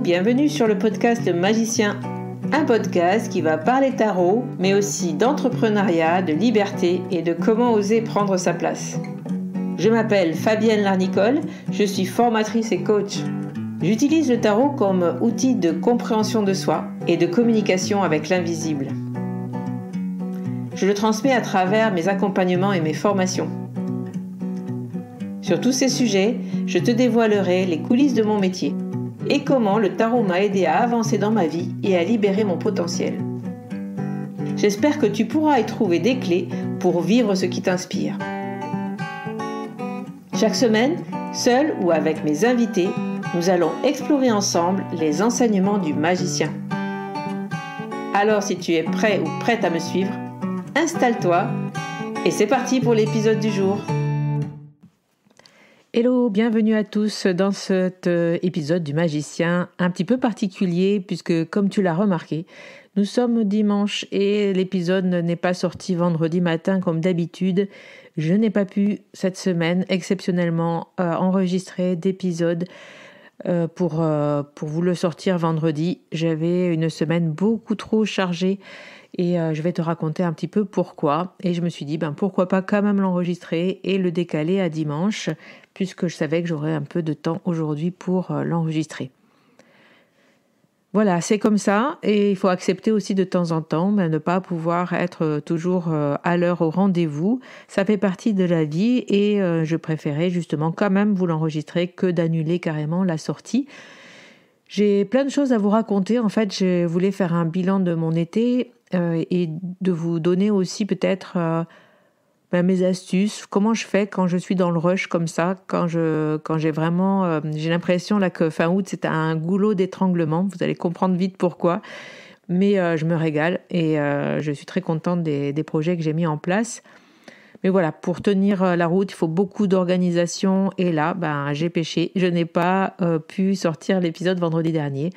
bienvenue sur le podcast Magicien, un podcast qui va parler tarot, mais aussi d'entrepreneuriat, de liberté et de comment oser prendre sa place. Je m'appelle Fabienne Larnicole, je suis formatrice et coach. J'utilise le tarot comme outil de compréhension de soi et de communication avec l'invisible. Je le transmets à travers mes accompagnements et mes formations. Sur tous ces sujets, je te dévoilerai les coulisses de mon métier et comment le tarot m'a aidé à avancer dans ma vie et à libérer mon potentiel. J'espère que tu pourras y trouver des clés pour vivre ce qui t'inspire. Chaque semaine, seul ou avec mes invités, nous allons explorer ensemble les enseignements du magicien. Alors si tu es prêt ou prête à me suivre, installe-toi et c'est parti pour l'épisode du jour. Hello, bienvenue à tous dans cet épisode du magicien, un petit peu particulier puisque comme tu l'as remarqué, nous sommes dimanche et l'épisode n'est pas sorti vendredi matin comme d'habitude. Je n'ai pas pu cette semaine exceptionnellement enregistrer d'épisode pour vous le sortir vendredi. J'avais une semaine beaucoup trop chargée et je vais te raconter un petit peu pourquoi. Et je me suis dit, pourquoi pas quand même l'enregistrer et le décaler à dimanche, puisque je savais que j'aurais un peu de temps aujourd'hui pour l'enregistrer. Voilà, c'est comme ça. Et il faut accepter aussi de temps en temps ne pas pouvoir être toujours à l'heure au rendez-vous. Ça fait partie de la vie et je préférais justement quand même vous l'enregistrer que d'annuler carrément la sortie. J'ai plein de choses à vous raconter. En fait, je voulais faire un bilan de mon été et de vous donner aussi peut-être mes astuces, comment je fais quand je suis dans le rush comme ça, quand j'ai vraiment, j'ai l'impression là que fin août c'est un goulot d'étranglement, vous allez comprendre vite pourquoi, mais je me régale et je suis très contente des projets que j'ai mis en place. Mais voilà, pour tenir la route, il faut beaucoup d'organisation et là, j'ai péché, je n'ai pas pu sortir l'épisode vendredi dernier.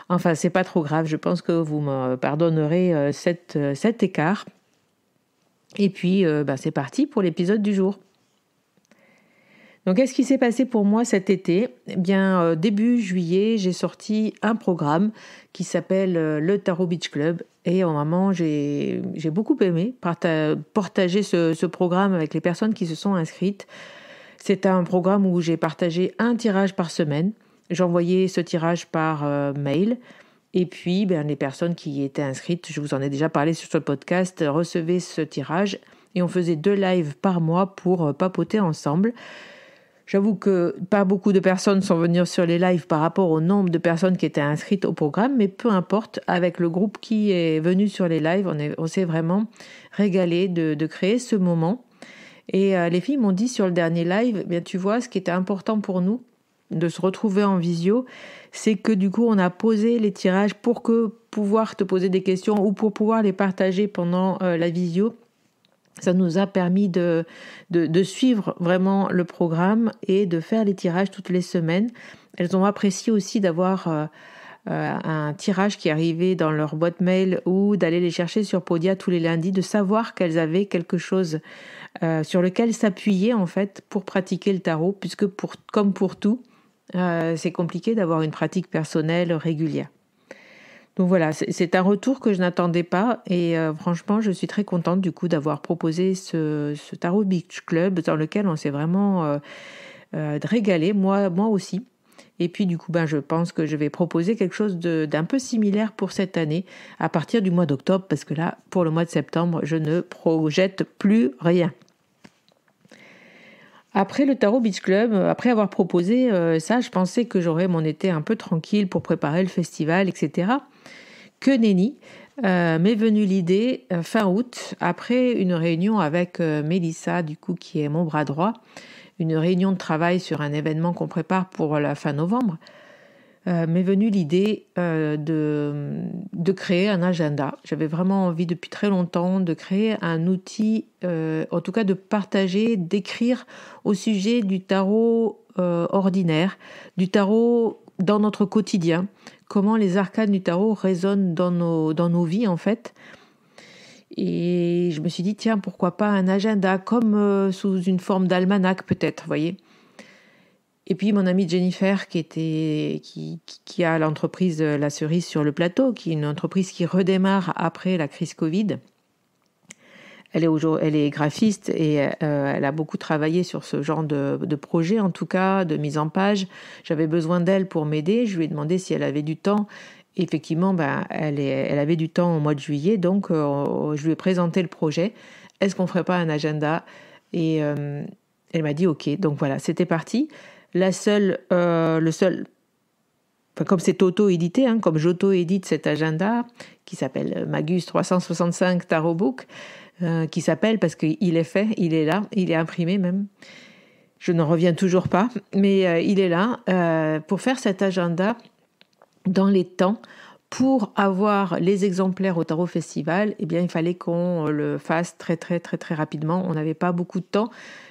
Enfin, c'est pas trop grave, je pense que vous me pardonnerez cet écart. Et puis, c'est parti pour l'épisode du jour. Donc, qu'est-ce qui s'est passé pour moi cet été ? Début juillet, j'ai sorti un programme qui s'appelle le Tarot Beach Club. Et vraiment, j'ai beaucoup aimé partager ce programme avec les personnes qui se sont inscrites. C'est un programme où j'ai partagé un tirage par semaine. J'envoyais ce tirage par mail. Et puis, les personnes qui étaient inscrites, je vous en ai déjà parlé sur ce podcast, recevaient ce tirage. Et on faisait 2 lives par mois pour papoter ensemble. J'avoue que pas beaucoup de personnes sont venues sur les lives par rapport au nombre de personnes qui étaient inscrites au programme. Mais peu importe, avec le groupe qui est venu sur les lives, on s'est vraiment régalé de créer ce moment. Et les filles m'ont dit sur le dernier live, tu vois, ce qui était important pour nous, de se retrouver en visio, c'est que du coup on a posé les tirages pour pouvoir te poser des questions ou pour pouvoir les partager pendant la visio. Ça nous a permis de suivre vraiment le programme et de faire les tirages toutes les semaines. Elles ont apprécié aussi d'avoir un tirage qui arrivait dans leur boîte mail ou d'aller les chercher sur Podia tous les lundis, de savoir qu'elles avaient quelque chose sur lequel s'appuyer en fait pour pratiquer le tarot, puisque comme pour tout, c'est compliqué d'avoir une pratique personnelle régulière. Donc voilà, c'est un retour que je n'attendais pas et franchement, je suis très contente du coup d'avoir proposé ce Tarot Beach Club dans lequel on s'est vraiment régalé, moi aussi. Et puis du coup, je pense que je vais proposer quelque chose d'un peu similaire pour cette année à partir du mois d'octobre parce que là, pour le mois de septembre, je ne projette plus rien. Après le Tarot Beach Club, après avoir proposé ça, je pensais que j'aurais mon été un peu tranquille pour préparer le festival, etc. Que nenni, m'est venue l'idée fin août, après une réunion avec Mélissa, du coup, qui est mon bras droit, une réunion de travail sur un événement qu'on prépare pour la fin novembre, m'est venue l'idée de créer un agenda. J'avais vraiment envie depuis très longtemps de créer un outil, en tout cas de partager, d'écrire au sujet du tarot ordinaire, du tarot dans notre quotidien, comment les arcanes du tarot résonnent dans nos vies en fait. Et je me suis dit, tiens, pourquoi pas un agenda comme sous une forme d'almanach peut-être, vous voyez. Et puis mon amie Jennifer qui a l'entreprise La Cerise sur le Plateau, qui est une entreprise qui redémarre après la crise Covid. Elle est graphiste et elle a beaucoup travaillé sur ce genre de projet, en tout cas, de mise en page. J'avais besoin d'elle pour m'aider. Je lui ai demandé si elle avait du temps. Et effectivement, elle avait du temps au mois de juillet, donc je lui ai présenté le projet. Est-ce qu'on ferait pas un agenda? Et elle m'a dit OK. Donc voilà, c'était parti. Comme c'est auto-édité, comme j'auto-édite cet agenda qui s'appelle Magus 365 Tarot Book, qui s'appelle parce qu'il est fait, il est là, il est imprimé même. Je n'en reviens toujours pas, mais il est là pour faire cet agenda dans les temps. Pour avoir les exemplaires au Tarot Festival, eh bien, il fallait qu'on le fasse très, très, très, très rapidement. On n'avait pas beaucoup de temps.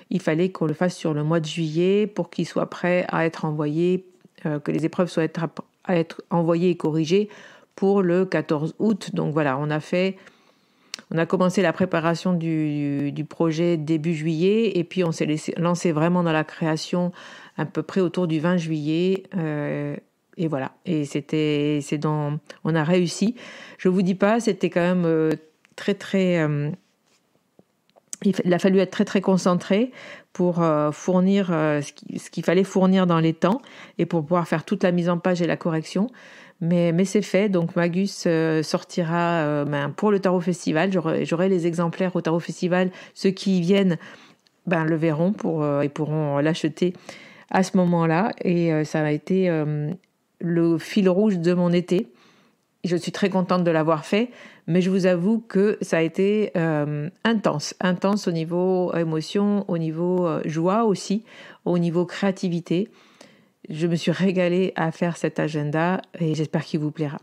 Il fallait qu'on le fasse sur le mois de juillet pour qu'il soit prêt à être envoyé, que les épreuves soient à être envoyées et corrigées pour le 14 août. Donc voilà, on a commencé la préparation du projet début juillet et puis on s'est lancé vraiment dans la création à peu près autour du 20 juillet. Et voilà, et on a réussi. Je vous dis pas, c'était quand même très très. Il a fallu être très très concentré pour fournir ce qu'il fallait fournir dans les temps et pour pouvoir faire toute la mise en page et la correction. Mais c'est fait, donc Magus sortira pour le Tarot Festival. J'aurai les exemplaires au Tarot Festival. Ceux qui y viennent le verront et pourront l'acheter à ce moment-là. Et ça a été le fil rouge de mon été. Je suis très contente de l'avoir fait, mais je vous avoue que ça a été intense au niveau émotion, au niveau joie aussi, au niveau créativité. Je me suis régalée à faire cet agenda et j'espère qu'il vous plaira.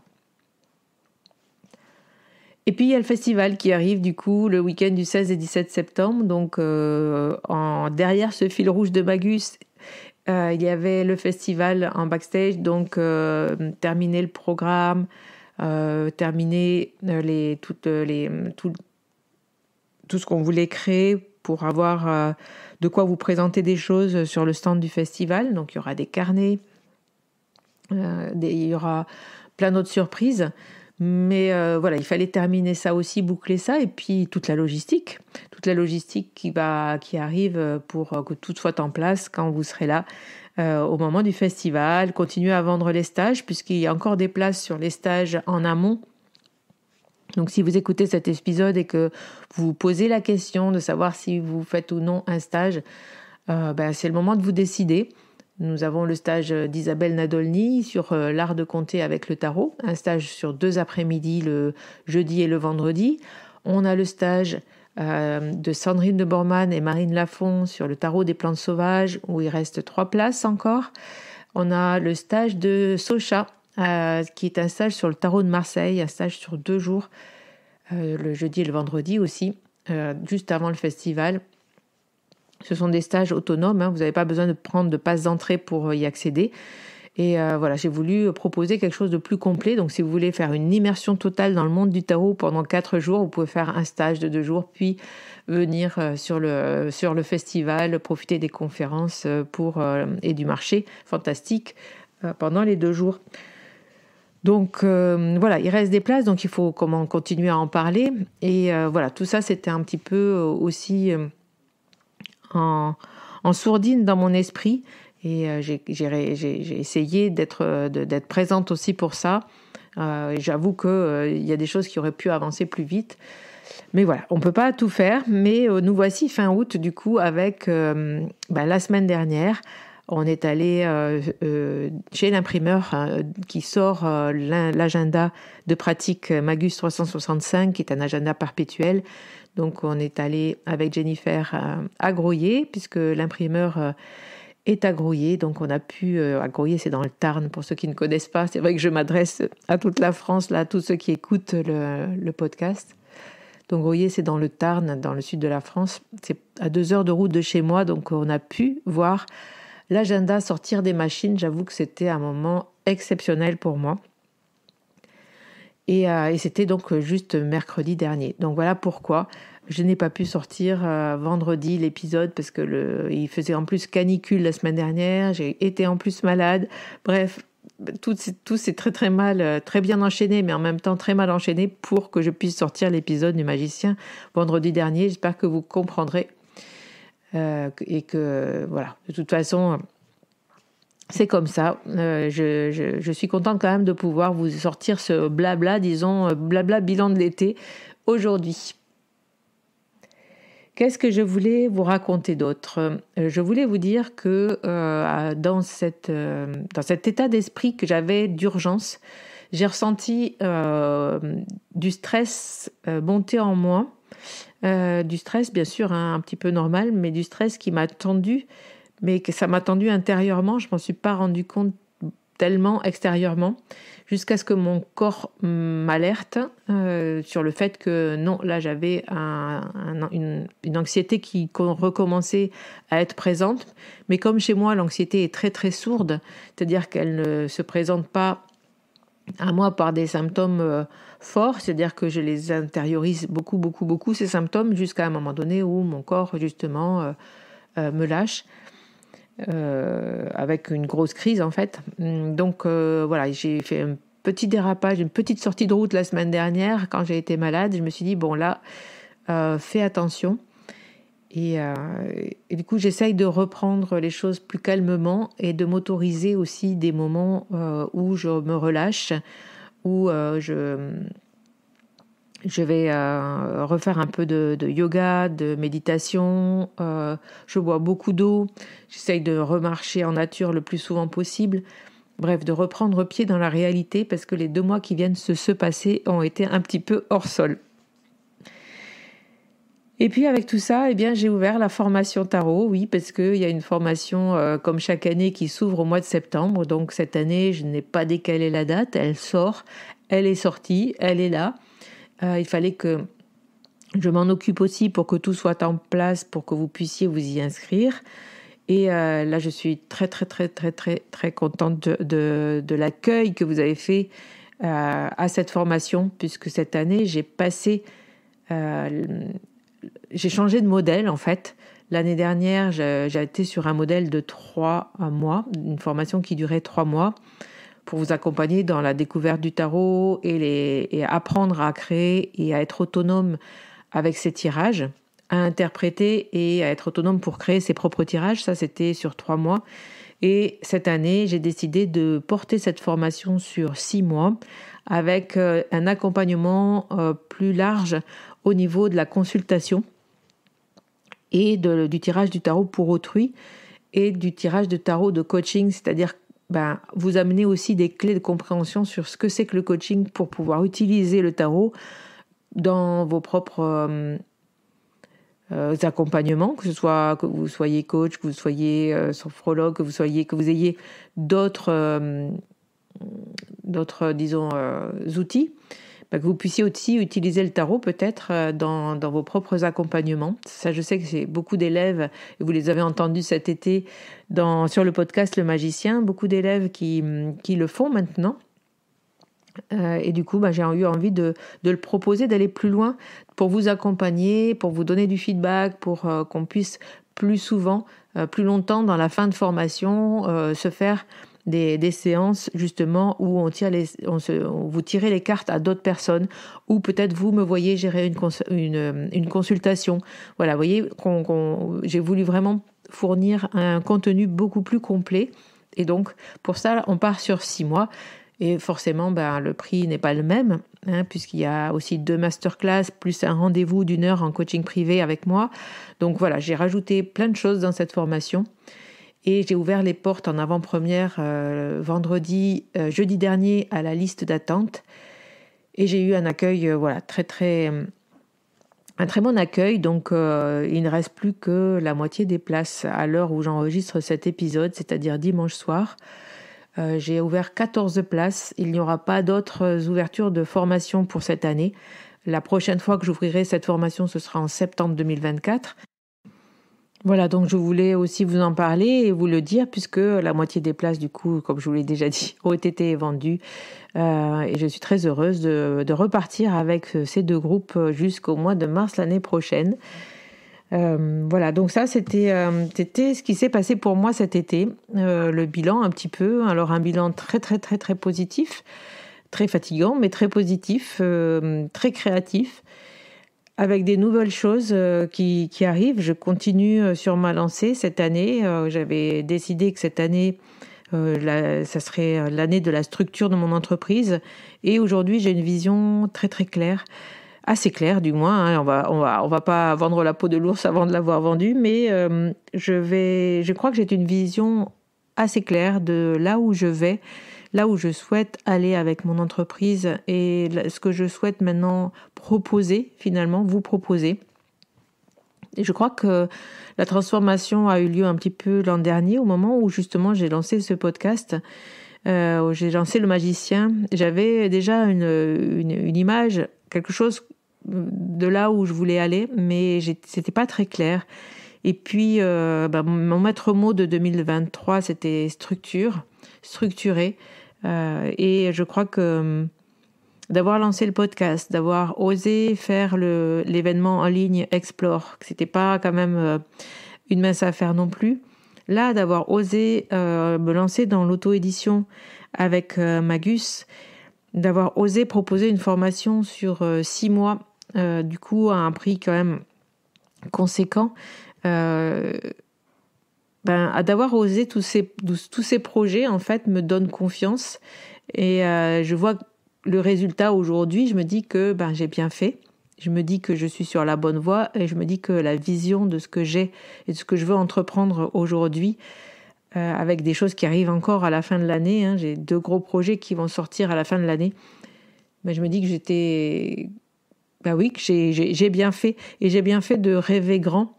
Et puis il y a le festival qui arrive du coup le week-end du 16 et 17 septembre. Donc derrière ce fil rouge de Magus, il y avait le festival en backstage, donc terminer le programme, terminer tout ce qu'on voulait créer pour avoir de quoi vous présenter des choses sur le stand du festival. Donc il y aura des carnets, il y aura plein d'autres surprises. Mais voilà, il fallait terminer ça aussi, boucler ça, et puis toute la logistique qui arrive pour que tout soit en place quand vous serez là au moment du festival. Continuer à vendre les stages puisqu'il y a encore des places sur les stages en amont. Donc si vous écoutez cet épisode et que vous vous posez la question de savoir si vous faites ou non un stage, c'est le moment de vous décider. Nous avons le stage d'Isabelle Nadolny sur l'art de compter avec le tarot, un stage sur 2 après-midi, le jeudi et le vendredi. On a le stage de Sandrine de Bormann et Marine Lafont sur le tarot des plantes sauvages, où il reste 3 places encore. On a le stage de Socha, qui est un stage sur le tarot de Marseille, un stage sur 2 jours, le jeudi et le vendredi aussi, juste avant le festival. Ce sont des stages autonomes, vous n'avez pas besoin de prendre de passe d'entrée pour y accéder. Et voilà, j'ai voulu proposer quelque chose de plus complet. Donc si vous voulez faire une immersion totale dans le monde du tarot pendant 4 jours, vous pouvez faire un stage de 2 jours, puis venir sur le festival, profiter des conférences et du marché fantastique pendant les 2 jours. Donc voilà, il reste des places, donc il faut continuer à en parler. Et voilà, tout ça, c'était un petit peu aussi en sourdine dans mon esprit. Et j'ai essayé d'être présente aussi pour ça. J'avoue qu'il y a des choses qui auraient pu avancer plus vite. Mais voilà, on ne peut pas tout faire. Mais nous voici fin août, du coup, avec la semaine dernière. On est allé chez l'imprimeur qui sort l'agenda de pratique Magus 365, qui est un agenda perpétuel. Donc on est allé avec Jennifer à Groyer, puisque l'imprimeur est à Groyer. Donc on a pu... à Groyer, c'est dans le Tarn, pour ceux qui ne connaissent pas. C'est vrai que je m'adresse à toute la France, là, à tous ceux qui écoutent le podcast. Donc Groyer, c'est dans le Tarn, dans le sud de la France. C'est à 2 heures de route de chez moi, donc on a pu voir l'agenda sortir des machines. J'avoue que c'était un moment exceptionnel pour moi. Et c'était donc juste mercredi dernier. Donc voilà pourquoi Je n'ai pas pu sortir vendredi l'épisode parce que il faisait en plus canicule la semaine dernière. J'ai été en plus malade. Bref, tout s'est très très mal, très bien enchaîné, mais en même temps très mal enchaîné pour que je puisse sortir l'épisode du Magicien vendredi dernier. J'espère que vous comprendrez et que voilà, de toute façon, c'est comme ça. Je suis contente quand même de pouvoir vous sortir ce blabla, disons blabla bilan de l'été aujourd'hui. Qu'est-ce que je voulais vous raconter d'autre ? Je voulais vous dire que dans cet état d'esprit que j'avais d'urgence, j'ai ressenti du stress monter en moi. Du stress, bien sûr, un petit peu normal, mais du stress qui m'a tendu, mais que ça m'a tendu intérieurement. Je ne m'en suis pas rendu compte tellement extérieurement, jusqu'à ce que mon corps m'alerte sur le fait que non, là j'avais une anxiété qui recommençait à être présente. Mais comme chez moi, l'anxiété est très très sourde, c'est-à-dire qu'elle ne se présente pas à moi par des symptômes forts, c'est-à-dire que je les intériorise beaucoup ces symptômes, jusqu'à un moment donné où mon corps justement me lâche. Avec une grosse crise en fait. Donc voilà, j'ai fait un petit dérapage, une petite sortie de route la semaine dernière quand j'ai été malade. Je me suis dit bon là, fais attention. Et du coup, j'essaye de reprendre les choses plus calmement et de m'autoriser aussi des moments où je me relâche, où je vais refaire un peu de yoga, de méditation. Je bois beaucoup d'eau. J'essaye de remarcher en nature le plus souvent possible. Bref, de reprendre pied dans la réalité parce que les 2 mois qui viennent se passer ont été un petit peu hors sol. Et puis avec tout ça, eh bien, j'ai ouvert la formation tarot, oui, parce qu'il y a une formation comme chaque année qui s'ouvre au mois de septembre. Donc cette année, je n'ai pas décalé la date. Elle sort, elle est sortie, elle est là. Il fallait que je m'en occupe aussi pour que tout soit en place, pour que vous puissiez vous y inscrire. Et là, je suis très contente de l'accueil que vous avez fait à cette formation, puisque cette année, j'ai changé de modèle en fait. L'année dernière, j'ai été sur un modèle de 3 mois, une formation qui durait 3 mois, pour vous accompagner dans la découverte du tarot et apprendre à créer et à être autonome avec ses tirages, à interpréter et à être autonome pour créer ses propres tirages. Ça, c'était sur 3 mois. Et cette année, j'ai décidé de porter cette formation sur 6 mois avec un accompagnement plus large au niveau de la consultation et du tirage du tarot pour autrui et du tirage de tarot de coaching, c'est-à-dire vous amenez aussi des clés de compréhension sur ce que c'est que le coaching pour pouvoir utiliser le tarot dans vos propres accompagnements, que vous soyez coach, que vous soyez sophrologue, que vous ayez d'autres disons outils, que vous puissiez aussi utiliser le tarot peut-être dans vos propres accompagnements. Ça, je sais que c'est beaucoup d'élèves, et vous les avez entendus cet été sur le podcast Le Magicien, beaucoup d'élèves qui le font maintenant. Et du coup, j'ai eu envie de le proposer, d'aller plus loin pour vous accompagner, pour vous donner du feedback, pour qu'on puisse plus souvent, plus longtemps dans la fin de formation, se faire des séances justement où vous tirez les cartes à d'autres personnes, ou peut-être vous me voyez gérer une consultation. Voilà, vous voyez, j'ai voulu vraiment fournir un contenu beaucoup plus complet. Et donc, pour ça, on part sur 6 mois. Et forcément, le prix n'est pas le même, puisqu'il y a aussi 2 masterclass, plus un rendez-vous d'1 heure en coaching privé avec moi. Donc voilà, j'ai rajouté plein de choses dans cette formation. Et j'ai ouvert les portes en avant-première jeudi dernier à la liste d'attente. Et j'ai eu un accueil, un très bon accueil. Donc il ne reste plus que la moitié des places à l'heure où j'enregistre cet épisode, c'est-à-dire dimanche soir. J'ai ouvert 14 places. Il n'y aura pas d'autres ouvertures de formation pour cette année. La prochaine fois que j'ouvrirai cette formation, ce sera en septembre 2024. Voilà, donc je voulais aussi vous en parler et vous le dire puisque la moitié des places, du coup, comme je vous l'ai déjà dit, ont été vendues. Et je suis très heureuse de repartir avec ces 2 groupes jusqu'au mois de mars l'année prochaine. Voilà, donc ça, c'était ce qui s'est passé pour moi cet été. Le bilan un petit peu, alors un bilan très, très, très, très positif, très fatigant, mais très positif, très créatif. Avec des nouvelles choses qui arrivent, je continue sur ma lancée cette année. J'avais décidé que cette année, ça serait l'année de la structure de mon entreprise. Et aujourd'hui, j'ai une vision très très claire, assez claire du moins. Hein. On va pas vendre la peau de l'ours avant de l'avoir vendue, mais je crois que j'ai une vision assez claire de là où je vais, là où je souhaite aller avec mon entreprise et ce que je souhaite maintenant proposer, finalement, vous proposer. Et je crois que la transformation a eu lieu un petit peu l'an dernier, au moment où justement j'ai lancé ce podcast, où j'ai lancé Le Magicien. J'avais déjà une image, quelque chose de là où je voulais aller, mais c'était pas très clair. Et puis, mon maître mot de 2023, c'était structuré. Et je crois que d'avoir lancé le podcast, d'avoir osé faire l'événement en ligne Explore, que c'était pas quand même une mince affaire non plus. Là, d'avoir osé me lancer dans l'auto-édition avec Magus, d'avoir osé proposer une formation sur 6 mois, du coup à un prix quand même conséquent, d'avoir osé tous ces projets en fait me donne confiance et je vois le résultat aujourd'hui. Je me dis que j'ai bien fait, je me dis que je suis sur la bonne voie et je me dis que la vision de ce que j'ai et de ce que je veux entreprendre aujourd'hui, avec des choses qui arrivent encore à la fin de l'année, hein, j'ai 2 gros projets qui vont sortir à la fin de l'année, mais je me dis que que j'ai bien fait, et j'ai bien fait de rêver grand.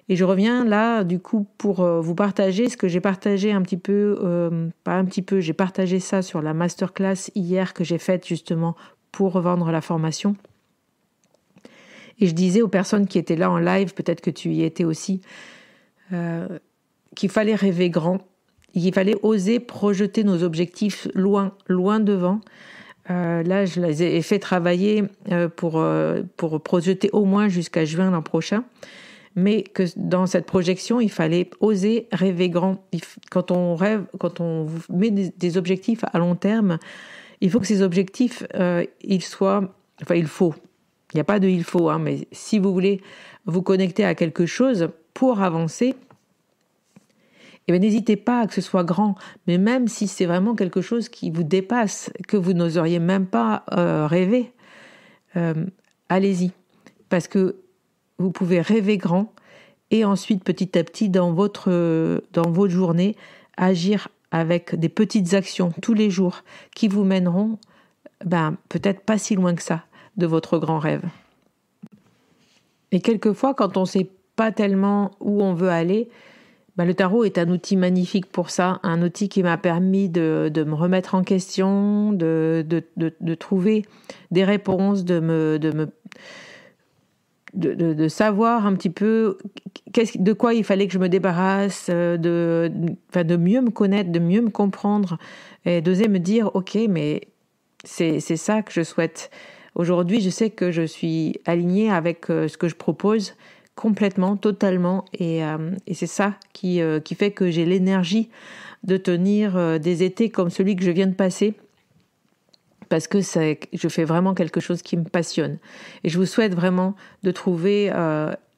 Et je reviens là, du coup, pour vous partager ce que j'ai partagé un petit peu, pas un petit peu, j'ai partagé ça sur la masterclass hier que j'ai faite justement pour revendre la formation. Et je disais aux personnes qui étaient là en live, peut-être que tu y étais aussi, qu'il fallait rêver grand, qu'il fallait oser projeter nos objectifs loin, loin devant. Là, je les ai fait travailler pour projeter au moins jusqu'à juin l'an prochain. Mais que dans cette projection, il fallait oser rêver grand. Quand on rêve, quand on met des objectifs à long terme, il faut que ces objectifs, il faut. Il n'y a pas de il faut, hein, mais si vous voulez vous connecter à quelque chose pour avancer, n'hésitez pas à que ce soit grand. Mais même si c'est vraiment quelque chose qui vous dépasse, que vous n'oseriez même pas rêver, allez-y. Parce que vous pouvez rêver grand et ensuite, petit à petit, dans votre journée, agir avec des petites actions tous les jours qui vous mèneront peut-être pas si loin que ça de votre grand rêve. Et quelquefois, quand on ne sait pas tellement où on veut aller, le tarot est un outil magnifique pour ça, un outil qui m'a permis de me remettre en question, de trouver des réponses, de savoir un petit peu de quoi il fallait que je me débarrasse, de mieux me connaître, de mieux me comprendre et d'oser me dire ok, mais c'est ça que je souhaite. Aujourd'hui, je sais que je suis alignée avec ce que je propose complètement, totalement, et c'est ça qui fait que j'ai l'énergie de tenir des étés comme celui que je viens de passer. Parce que je fais vraiment quelque chose qui me passionne. Et je vous souhaite vraiment de trouver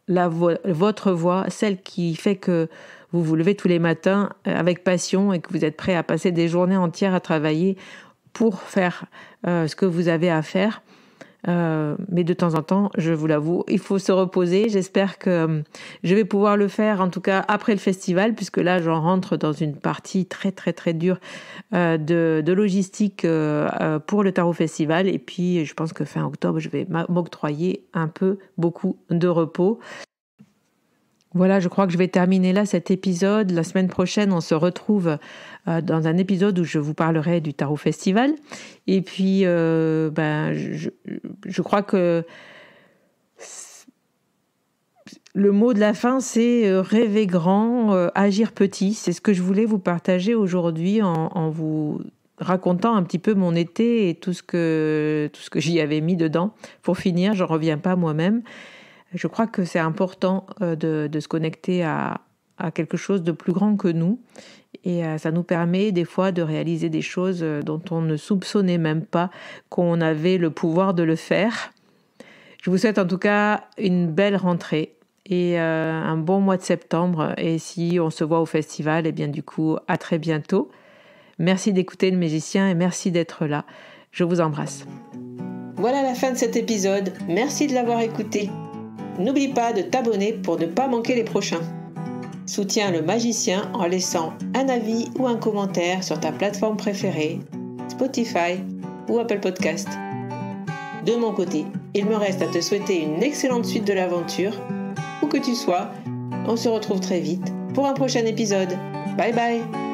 votre voie, celle qui fait que vous vous levez tous les matins avec passion et que vous êtes prêt à passer des journées entières à travailler pour faire ce que vous avez à faire. Mais de temps en temps, je vous l'avoue, il faut se reposer. J'espère que je vais pouvoir le faire, en tout cas après le festival, puisque là, j'en rentre dans une partie très, très, très dure de logistique pour le Tarot Festival. Et puis, je pense que fin octobre, je vais m'octroyer beaucoup de repos. Voilà, je crois que je vais terminer là cet épisode. La semaine prochaine, on se retrouve dans un épisode où je vous parlerai du Tarot Festival. Et puis, je crois que Le mot de la fin, c'est rêver grand, agir petit. C'est ce que je voulais vous partager aujourd'hui en vous racontant un petit peu mon été et tout ce que j'y avais mis dedans. Pour finir, je ne reviens pas moi-même. Je crois que c'est important de se connecter à quelque chose de plus grand que nous. Et ça nous permet des fois de réaliser des choses dont on ne soupçonnait même pas qu'on avait le pouvoir de le faire. Je vous souhaite en tout cas une belle rentrée et un bon mois de septembre. Et si on se voit au festival, eh bien du coup, à très bientôt. Merci d'écouter Le Magicien et merci d'être là. Je vous embrasse. Voilà la fin de cet épisode. Merci de l'avoir écouté. N'oublie pas de t'abonner pour ne pas manquer les prochains. Soutiens Le Magicien en laissant un avis ou un commentaire sur ta plateforme préférée, Spotify ou Apple Podcast. De mon côté, il me reste à te souhaiter une excellente suite de l'aventure. Où que tu sois, on se retrouve très vite pour un prochain épisode. Bye bye!